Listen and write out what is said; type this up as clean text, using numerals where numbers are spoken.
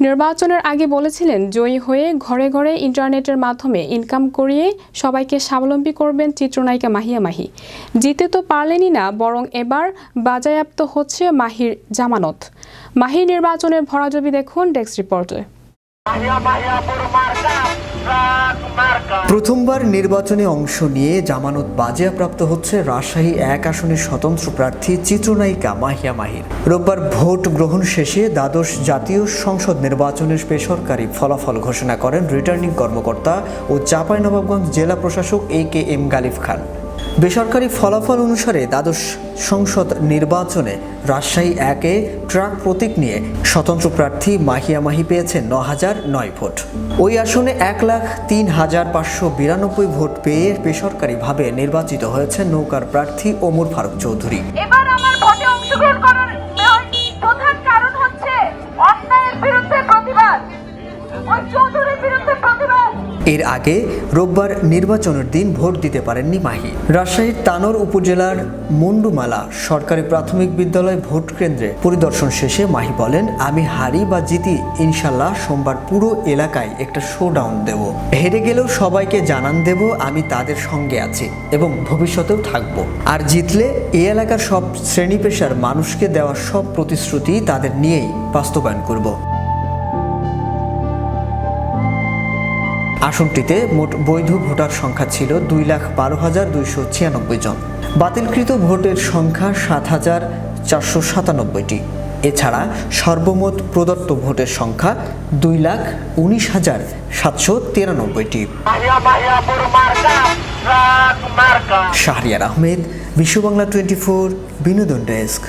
নির্বাচনের আগে বলেছিলেন জয়ী হয়ে ঘরে ঘরে ইন্টারনেটের মাধ্যমে ইনকাম করিয়ে সবাইকে স্বাবলম্বী করবেন চিত্রনায়িকা মাহিয়া মাহি। জিতে তো পারলেনই না, বরং এবার বাজেয়াপ্ত হচ্ছে মাহির জামানত। মাহির নির্বাচনের ভরাডুবি দেখুন ডেস্ক রিপোর্টে। প্রথমবার নির্বাচনে অংশ নিয়ে জামানত বাজেয়াপ্ত হচ্ছে রাজশাহী ১ আসনের স্বতন্ত্র প্রার্থী চিত্রনায়িকা মাহিয়া মাহির। রোববার ভোট গ্রহণ শেষে দ্বাদশ জাতীয় সংসদ নির্বাচনের বেসরকারি ফলাফল ঘোষণা করেন রিটার্নিং কর্মকর্তা ও চাঁপাইনবাবগঞ্জ জেলা প্রশাসক AKM গালিব খান। বেসরকারি ফলাফল অনুসারে দ্বাদশ সংসদ নির্বাচনে রাজশাহী ১-এ ট্রাক প্রতীক নিয়ে স্বতন্ত্র প্রার্থী মাহিয়া মাহি পেয়েছেন ৯,০০৯ ভোট। ওই আসনে ১,০৩,৫৯২ ভোট পেয়ে বেসরকারিভাবে নির্বাচিত হয়েছেন নৌকার প্রার্থী ওমর ফারুক চৌধুরী। এবার আমার ভোটে অংশগ্রহণ করার প্রধান কারণ হচ্ছে অন্যায়ের বিরুদ্ধে প্রতিবাদ। এর আগে রোববার নির্বাচনের দিন ভোট দিতে পারেননি মাহি। রাজশাহীর তানোর উপজেলার মুন্ডুমালা সরকারি প্রাথমিক বিদ্যালয় ভোট কেন্দ্রে পরিদর্শন শেষে মাহি বলেন, আমি হারি বা জিতি ইনশাল্লাহ সোমবার পুরো এলাকায় একটা শোডাউন দেব। হেরে গেলেও সবাইকে জানান দেব আমি তাদের সঙ্গে আছি এবং ভবিষ্যতেও থাকব। আর জিতলে এই এলাকার সব শ্রেণী পেশার মানুষকে দেওয়া সব প্রতিশ্রুতি তাদের নিয়েই বাস্তবায়ন করব। আসনটিতে মোট বৈধ ভোটার সংখ্যা ছিল 2,12,296 জন। বাতিলকৃত ভোটের সংখ্যা 7,497টি। এছাড়া সর্বমোট প্রদত্ত ভোটের সংখ্যা 2,19,793টি। শাহরিয়ার আহমেদ, বিশ্ব বাংলা 24, বিনোদন ডেস্ক।